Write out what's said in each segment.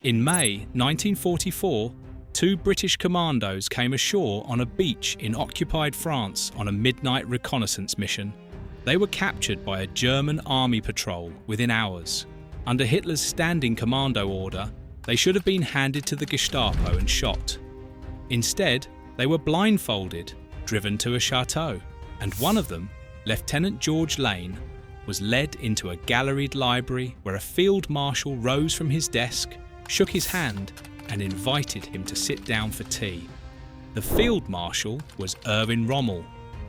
In May 1944, two British commandos came ashore on a beach in occupied France on a midnight reconnaissance mission. They were captured by a German army patrol within hours. Under Hitler's standing Commando Order, they should have been handed to the Gestapo and shot. Instead, they were blindfolded, driven to a chateau, and one of them, Lieutenant George Lane, was led into a galleried library where a field marshal rose from his desk, shook his hand, and invited him to sit down for tea. The field marshal was Erwin Rommel,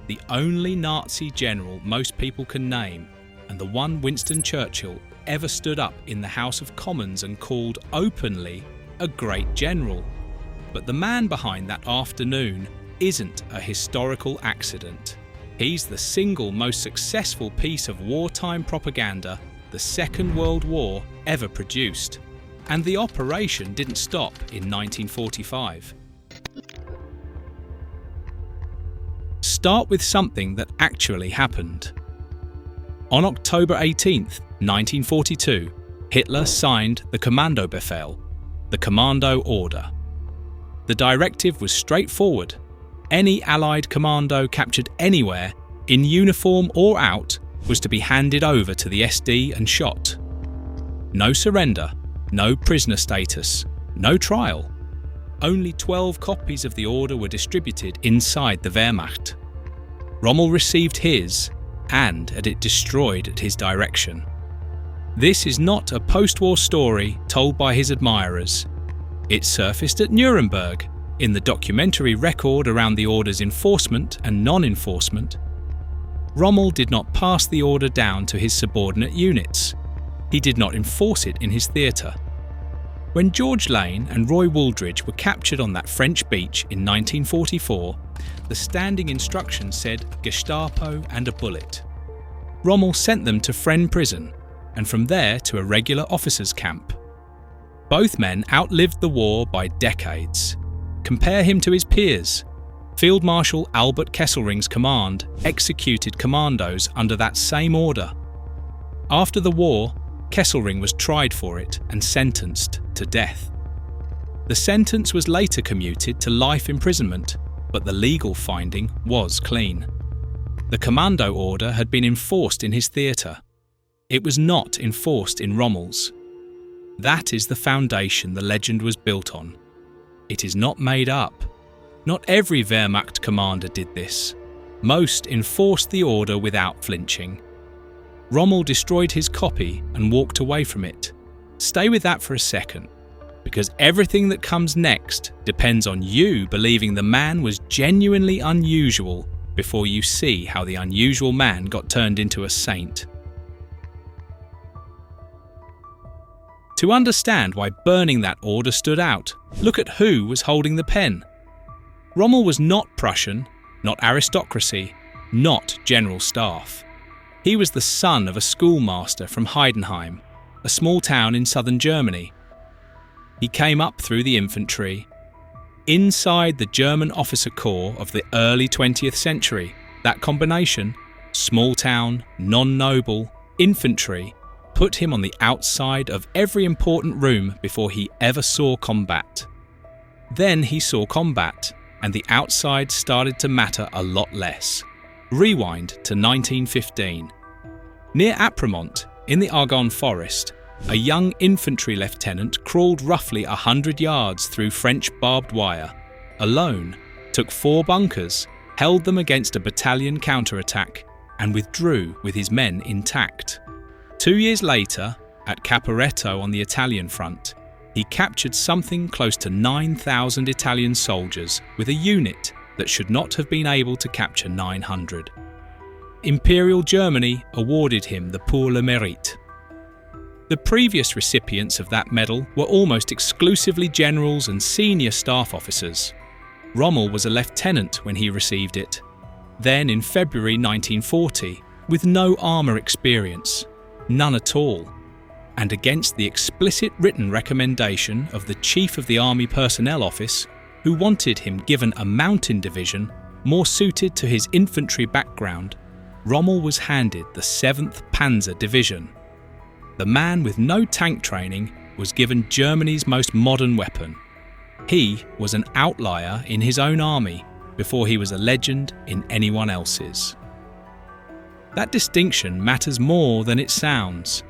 the only Nazi general most people can name, and the one Winston Churchill ever stood up in the House of Commons and called openly a great general. But the man behind that afternoon isn't a historical accident. He's the single most successful piece of wartime propaganda the Second World War ever produced. And the operation didn't stop in 1945. Start with something that actually happened. On October 18th, 1942, Hitler signed the Kommandobefehl, the Commando Order. The directive was straightforward. Any Allied commando captured anywhere, in uniform or out, was to be handed over to the SD and shot. No surrender, no prisoner status, no trial. Only 12 copies of the order were distributed inside the Wehrmacht. Rommel received his, and had it destroyed at his direction. This is not a post-war story told by his admirers. It surfaced at Nuremberg, in the documentary record around the order's enforcement and non-enforcement. Rommel did not pass the order down to his subordinate units. He did not enforce it in his theatre. When George Lane and Roy Wooldridge were captured on that French beach in 1944, the standing instructions said Gestapo and a bullet. Rommel sent them to Fresnes prison, and from there to a regular officers' camp. Both men outlived the war by decades. Compare him to his peers. Field Marshal Albert Kesselring's command executed commandos under that same order. After the war, Kesselring was tried for it and sentenced to death. The sentence was later commuted to life imprisonment, but the legal finding was clean. The Commando Order had been enforced in his theatre. It was not enforced in Rommel's. That is the foundation the legend was built on. It is not made up. Not every Wehrmacht commander did this. Most enforced the order without flinching. Rommel destroyed his copy and walked away from it. Stay with that for a second, because everything that comes next depends on you believing the man was genuinely unusual before you see how the unusual man got turned into a saint. To understand why burning that order stood out, look at who was holding the pen. Rommel was not Prussian, not aristocracy, not general staff. He was the son of a schoolmaster from Heidenheim, a small town in southern Germany. He came up through the infantry. Inside the German officer corps of the early 20th century, that combination, small town, non-noble, infantry, put him on the outside of every important room before he ever saw combat. Then he saw combat, and the outside started to matter a lot less. Rewind to 1915. Near Apremont, in the Argonne forest, a young infantry lieutenant crawled roughly 100 yards through French barbed wire, alone, took 4 bunkers, held them against a battalion counterattack, and withdrew with his men intact. 2 years later, at Caporetto on the Italian front, he captured something close to 9,000 Italian soldiers with a unit that should not have been able to capture 900. Imperial Germany awarded him the Pour le Mérite. The previous recipients of that medal were almost exclusively generals and senior staff officers. Rommel was a lieutenant when he received it. Then in February 1940, with no armour experience, none at all, and against the explicit written recommendation of the Chief of the Army Personnel Office, who wanted him given a mountain division more suited to his infantry background, Rommel was handed the 7th Panzer Division. The man with no tank training was given Germany's most modern weapon. He was an outlier in his own army before he was a legend in anyone else's. That distinction matters more than it sounds.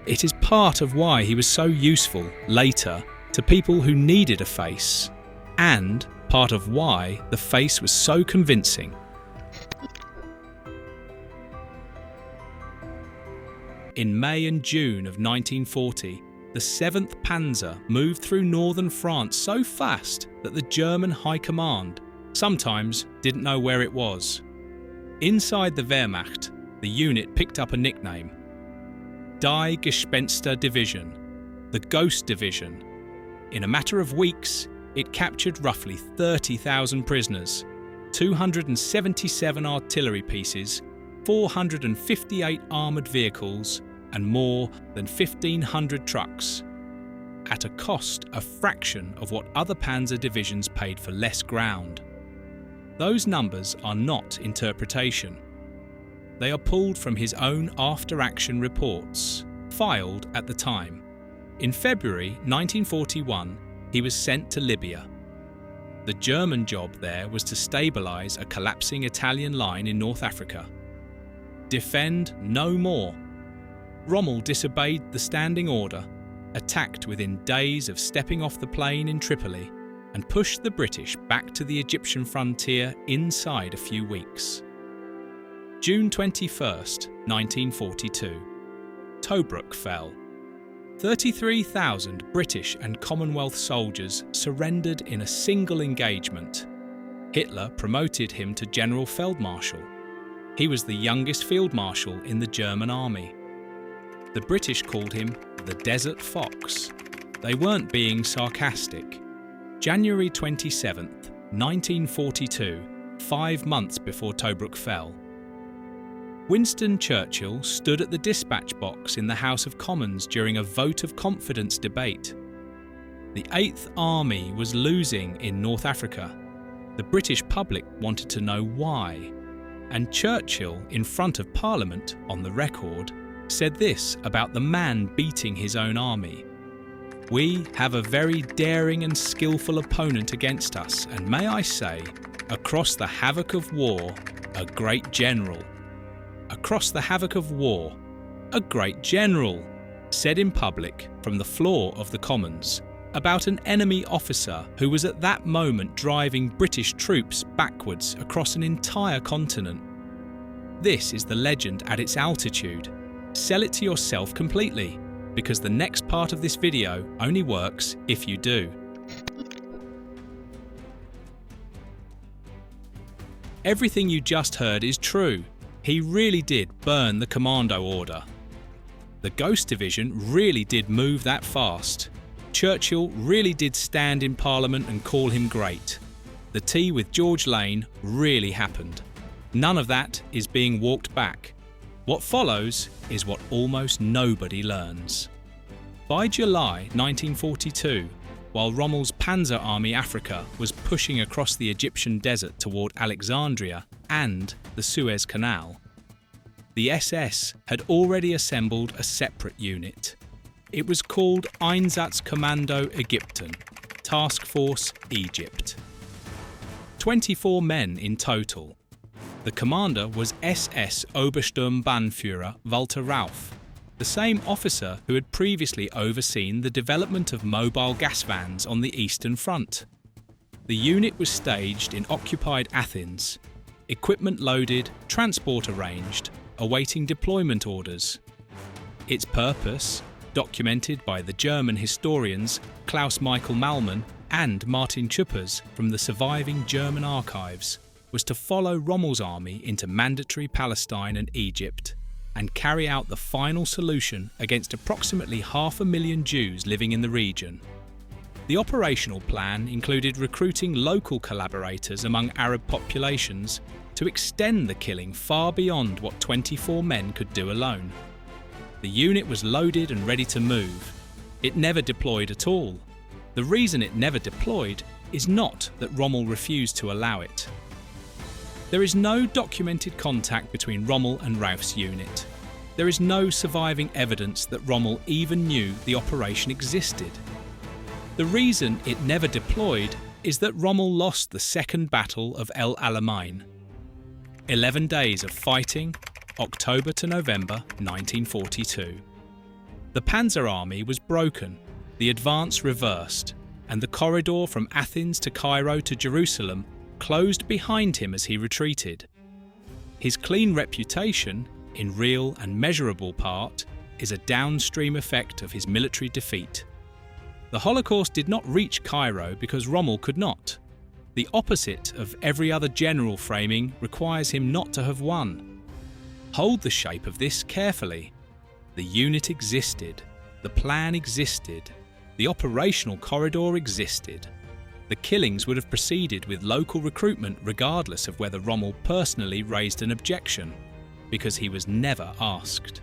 It is part of why he was so useful later to people who needed a face, and part of why the face was so convincing. In May and June of 1940, the 7th Panzer moved through northern France so fast that the German High Command sometimes didn't know where it was. Inside the Wehrmacht, the unit picked up a nickname: Die Gespenster Division, the Ghost Division. In a matter of weeks, it captured roughly 30,000 prisoners, 277 artillery pieces, 458 armoured vehicles, and more than 1,500 trucks, at a cost a fraction of what other panzer divisions paid for less ground. Those numbers are not interpretation. They are pulled from his own after-action reports, filed at the time. In February 1941, he was sent to Libya. The German job there was to stabilise a collapsing Italian line in North Africa. Defend no more. Rommel disobeyed the standing order, attacked within days of stepping off the plane in Tripoli, and pushed the British back to the Egyptian frontier inside a few weeks. June 21st, 1942. Tobruk fell. 33,000 British and Commonwealth soldiers surrendered in a single engagement. Hitler promoted him to General Feldmarschall. He was the youngest field marshal in the German army. The British called him the Desert Fox. They weren't being sarcastic. January 27th, 1942, 5 months before Tobruk fell. Winston Churchill stood at the dispatch box in the House of Commons during a vote of confidence debate. The 8th Army was losing in North Africa. The British public wanted to know why. And Churchill, in front of Parliament, on the record, said this about the man beating his own army: "We have a very daring and skillful opponent against us, and may I say, across the havoc of war, a great general." Across the havoc of war, a great general, said in public from the floor of the Commons about an enemy officer who was at that moment driving British troops backwards across an entire continent. This is the legend at its altitude. Sell it to yourself completely, because the next part of this video only works if you do. Everything you just heard is true. He really did burn the Commando Order. The Ghost Division really did move that fast. Churchill really did stand in Parliament and call him great. The tea with George Lane really happened. None of that is being walked back. What follows is what almost nobody learns. By July 1942, while Rommel's Panzer Army Africa was pushing across the Egyptian desert toward Alexandria and the Suez Canal, the SS had already assembled a separate unit. It was called Einsatzkommando Ägypten, Task Force Egypt. 24 men in total. The commander was SS Obersturmbannführer Walter Rauff, the same officer who had previously overseen the development of mobile gas vans on the Eastern Front. The unit was staged in occupied Athens, equipment loaded, transport arranged, awaiting deployment orders. Its purpose, documented by the German historians Klaus Michael Malmann and Martin Schuppers from the surviving German archives, was to follow Rommel's army into mandatory Palestine and Egypt and carry out the final solution against approximately 500,000 Jews living in the region. The operational plan included recruiting local collaborators among Arab populations to extend the killing far beyond what 24 men could do alone. The unit was loaded and ready to move. It never deployed at all. The reason it never deployed is not that Rommel refused to allow it. There is no documented contact between Rommel and Rauff's unit. there is no surviving evidence that Rommel even knew the operation existed. The reason it never deployed is that Rommel lost the Second Battle of El Alamein. 11 days of fighting, October to November 1942. The Panzer army was broken, the advance reversed, and the corridor from Athens to Cairo to Jerusalem closed behind him as he retreated. His clean reputation, in real and measurable part, is a downstream effect of his military defeat. The Holocaust did not reach Cairo because Rommel could not. The opposite of every other general framing requires him not to have won. Hold the shape of this carefully. The unit existed, the plan existed, the operational corridor existed. The killings would have proceeded with local recruitment regardless of whether Rommel personally raised an objection, because he was never asked.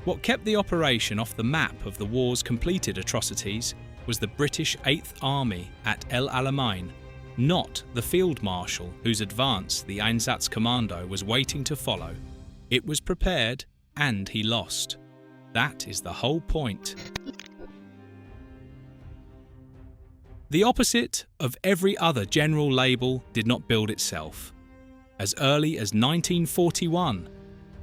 What kept the operation off the map of the war's completed atrocities was the British 8th Army at El Alamein, not the Field Marshal whose advance the Einsatzkommando was waiting to follow. It was prepared and he lost. That is the whole point. The opposite of every other general label did not build itself. As early as 1941,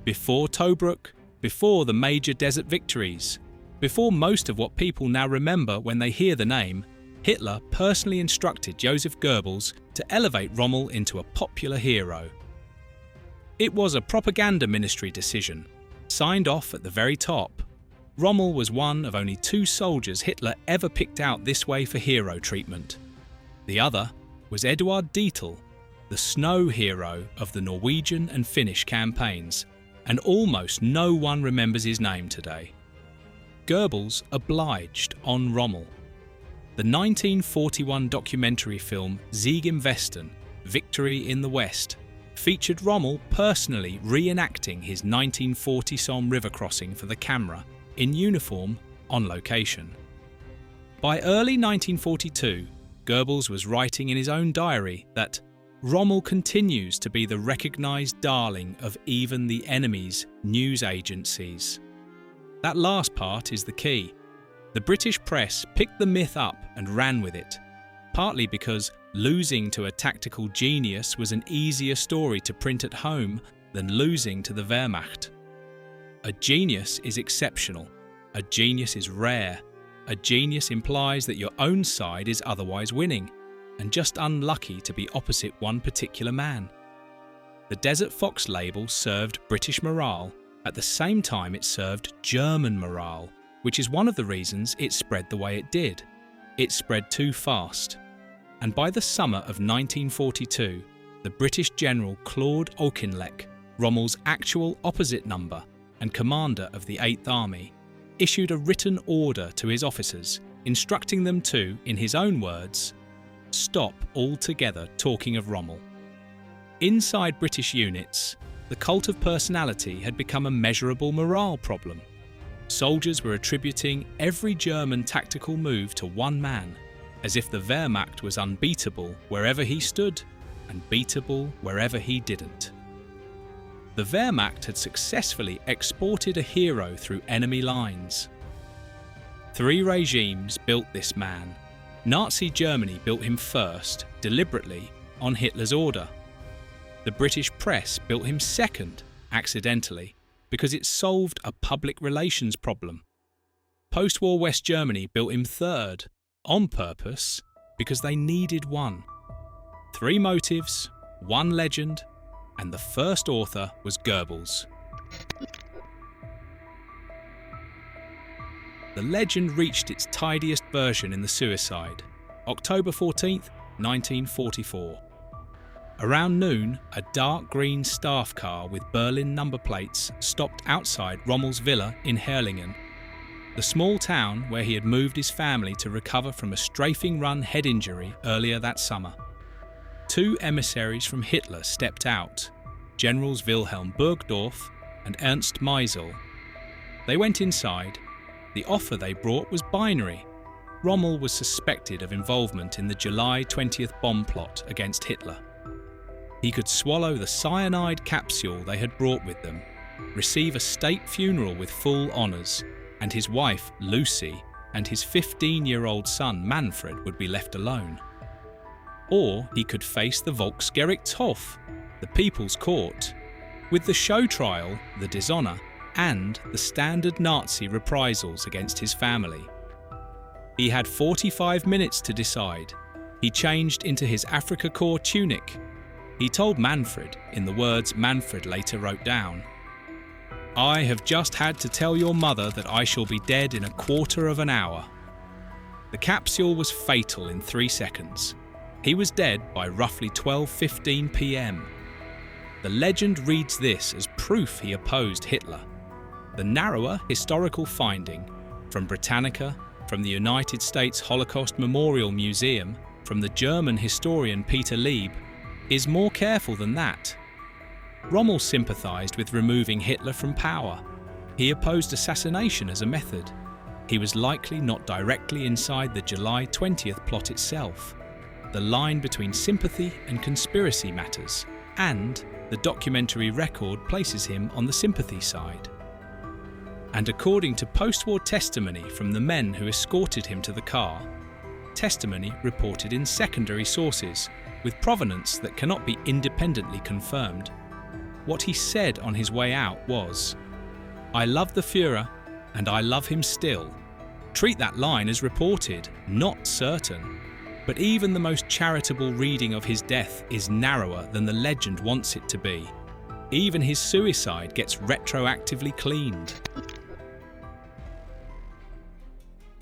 before Tobruk, before the major desert victories, before most of what people now remember when they hear the name, Hitler personally instructed Joseph Goebbels to elevate Rommel into a popular hero. It was a propaganda ministry decision, signed off at the very top. Rommel was one of only 2 soldiers Hitler ever picked out this way for hero treatment. The other was Eduard Dietl, the snow hero of the Norwegian and Finnish campaigns, and almost no one remembers his name today. Goebbels obliged on Rommel. The 1941 documentary film Sieg im Westen, Victory in the West, featured Rommel personally reenacting his 1940 Somme river crossing for the camera, in uniform, on location. By early 1942, Goebbels was writing in his own diary that Rommel continues to be the recognised darling of even the enemy's news agencies. That last part is the key. The British press picked the myth up and ran with it, partly because losing to a tactical genius was an easier story to print at home than losing to the Wehrmacht. A genius is exceptional. A genius is rare. A genius implies that your own side is otherwise winning, and just unlucky to be opposite one particular man. The Desert Fox label served British morale at the same time it served German morale, which is one of the reasons it spread the way it did. It spread too fast. And by the summer of 1942, the British General Claude Auchinleck, Rommel's actual opposite number and commander of the 8th Army, issued a written order to his officers, instructing them to, in his own words, stop altogether talking of Rommel. Inside British units, the cult of personality had become a measurable morale problem. Soldiers were attributing every German tactical move to one man, as if the Wehrmacht was unbeatable wherever he stood and beatable wherever he didn't. The Wehrmacht had successfully exported a hero through enemy lines. 3 regimes built this man. Nazi Germany built him first, deliberately, on Hitler's order. The British press built him second, accidentally, because it solved a public relations problem. Post-war West Germany built him third, on purpose, because they needed one. 3 motives, 1 legend, and the first author was Goebbels. The legend reached its tidiest version in the suicide, October 14th, 1944. Around noon, a dark green staff car with Berlin number plates stopped outside Rommel's villa in Herrlingen, the small town where he had moved his family to recover from a strafing-run head injury earlier that summer. 2 emissaries from Hitler stepped out, Generals Wilhelm Burgdorf and Ernst Meisel. They went inside. The offer they brought was binary. Rommel was suspected of involvement in the July 20th bomb plot against Hitler. He could swallow the cyanide capsule they had brought with them, receive a state funeral with full honours, and his wife, Lucy, and his 15-year-old son, Manfred, would be left alone. Or he could face the Volksgerichtshof, the People's Court, with the show trial, the dishonour, and the standard Nazi reprisals against his family. He had 45 minutes to decide. He changed into his Afrika Korps tunic. He told Manfred, in the words Manfred later wrote down, "I have just had to tell your mother that I shall be dead in a quarter of an hour." The capsule was fatal in 3 seconds. He was dead by roughly 12:15 p.m. The legend reads this as proof he opposed Hitler. The narrower historical finding from Britannica, from the United States Holocaust Memorial Museum, from the German historian Peter Lieb, is more careful than that. Rommel sympathised with removing Hitler from power. He opposed assassination as a method. He was likely not directly inside the July 20th plot itself. The line between sympathy and conspiracy matters, and the documentary record places him on the sympathy side. And according to post-war testimony from the men who escorted him to the car, testimony reported in secondary sources, with provenance that cannot be independently confirmed, what he said on his way out was, "I love the Führer, and I love him still." Treat that line as reported, not certain. But even the most charitable reading of his death is narrower than the legend wants it to be. Even his suicide gets retroactively cleaned.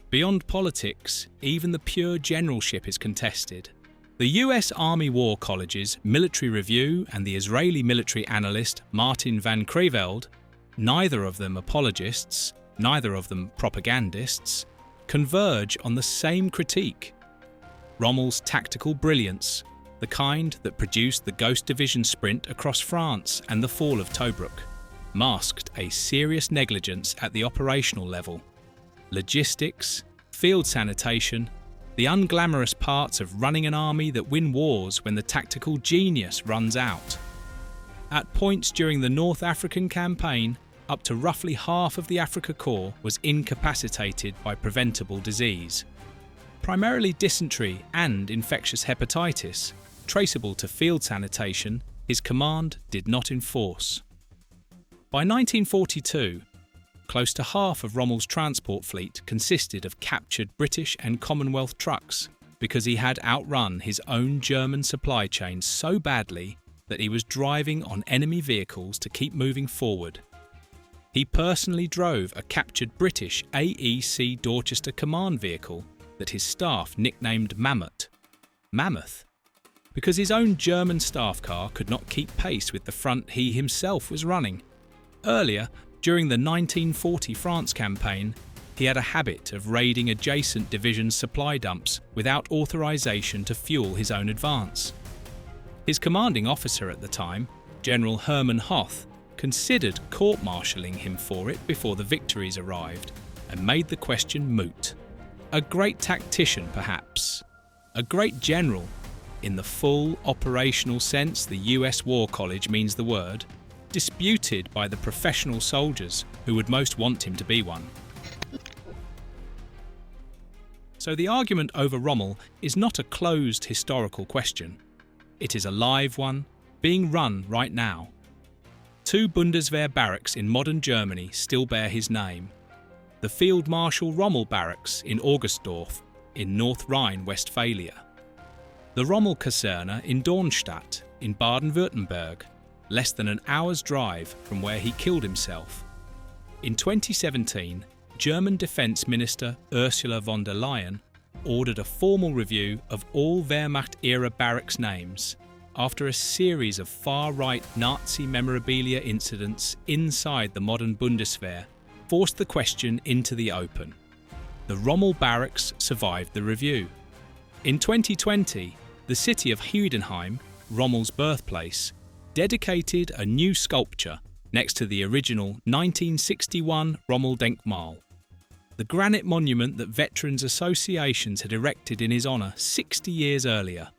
Beyond politics, even the pure generalship is contested. The US Army War College's Military Review and the Israeli military analyst Martin van Creveld, neither of them apologists, neither of them propagandists, converge on the same critique. Rommel's tactical brilliance, the kind that produced the Ghost Division sprint across France and the fall of Tobruk, masked a serious negligence at the operational level. Logistics, field sanitation, the unglamorous parts of running an army that win wars when the tactical genius runs out. At points during the North African campaign, up to roughly half of the Afrika Korps was incapacitated by preventable disease. Primarily dysentery and infectious hepatitis, traceable to field sanitation, his command did not enforce. By 1942, close to half of Rommel's transport fleet consisted of captured British and Commonwealth trucks because he had outrun his own German supply chain so badly that he was driving on enemy vehicles to keep moving forward. He personally drove a captured British AEC Dorchester command vehicle that his staff nicknamed Mammoth, because his own German staff car could not keep pace with the front he himself was running. Earlier, during the 1940 France campaign, he had a habit of raiding adjacent divisions' supply dumps without authorization to fuel his own advance. His commanding officer at the time, General Hermann Hoth, considered court-martialing him for it before the victories arrived and made the question moot. A great tactician, perhaps. A great general, in the full operational sense the US War College means the word, disputed by the professional soldiers who would most want him to be one. So the argument over Rommel is not a closed historical question. It is a live one, being run right now. 2 Bundeswehr barracks in modern Germany still bear his name. The Field Marshal Rommel Barracks in Augustdorf in North Rhine-Westphalia. The Rommel Kaserne in Dornstadt in Baden-Württemberg, less than an hour's drive from where he killed himself. In 2017, German Defence Minister Ursula von der Leyen ordered a formal review of all Wehrmacht-era barracks names after a series of far-right Nazi memorabilia incidents inside the modern Bundeswehr forced the question into the open. The Rommel barracks survived the review. In 2020, the city of Heidenheim, Rommel's birthplace, dedicated a new sculpture next to the original 1961 Rommel Denkmal, the granite monument that veterans' associations had erected in his honour 60 years earlier.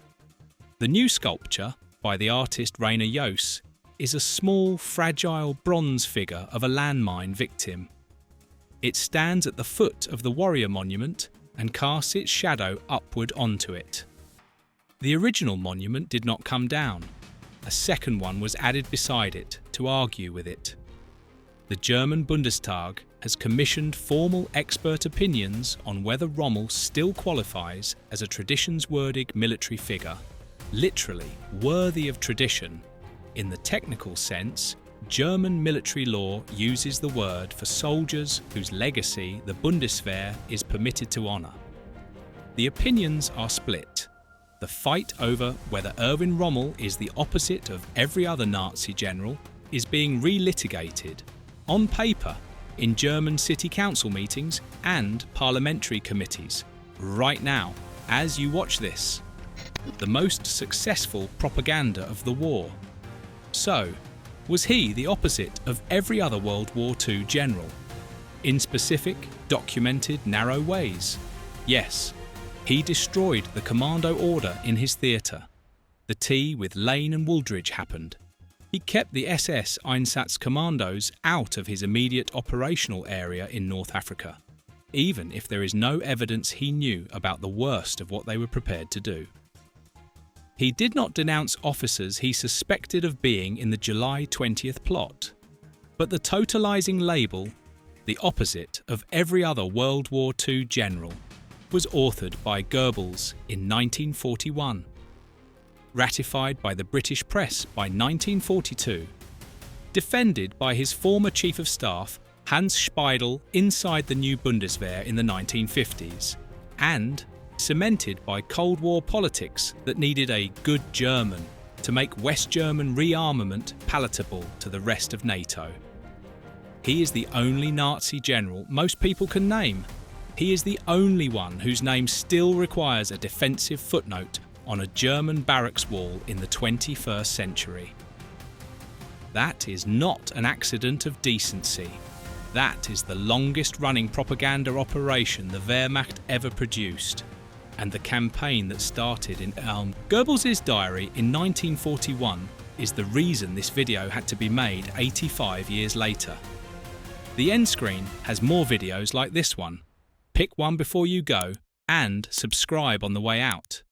The new sculpture, by the artist Rainer Joos, is a small, fragile bronze figure of a landmine victim. It stands at the foot of the warrior monument and casts its shadow upward onto it. The original monument did not come down. A second one was added beside it to argue with it. The German Bundestag has commissioned formal expert opinions on whether Rommel still qualifies as a traditionswürdig military figure, literally worthy of tradition. In the technical sense, German military law uses the word for soldiers whose legacy the Bundeswehr is permitted to honour. The opinions are split. The fight over whether Erwin Rommel is the opposite of every other Nazi general is being relitigated, on paper, in German city council meetings and parliamentary committees, right now, as you watch this. The most successful propaganda of the war. So, was he the opposite of every other World War II general? In specific, documented, narrow ways? Yes. He destroyed the Commando Order in his theatre. The tea with Lane and Wooldridge happened. He kept the SS Einsatzkommandos out of his immediate operational area in North Africa, even if there is no evidence he knew about the worst of what they were prepared to do. He did not denounce officers he suspected of being in the July 20th plot, but the totalizing label, the opposite of every other World War II general, was authored by Goebbels in 1941, ratified by the British press by 1942, defended by his former Chief of Staff Hans Speidel inside the new Bundeswehr in the 1950s, and cemented by Cold War politics that needed a good German to make West German rearmament palatable to the rest of NATO. He is the only Nazi general most people can name. He is the only one whose name still requires a defensive footnote on a German barracks wall in the 21st century. That is not an accident of decency. That is the longest-running propaganda operation the Wehrmacht ever produced, and the campaign that started in Ulm. Goebbels' diary in 1941 is the reason this video had to be made 85 years later. The end screen has more videos like this one. Pick one before you go and subscribe on the way out.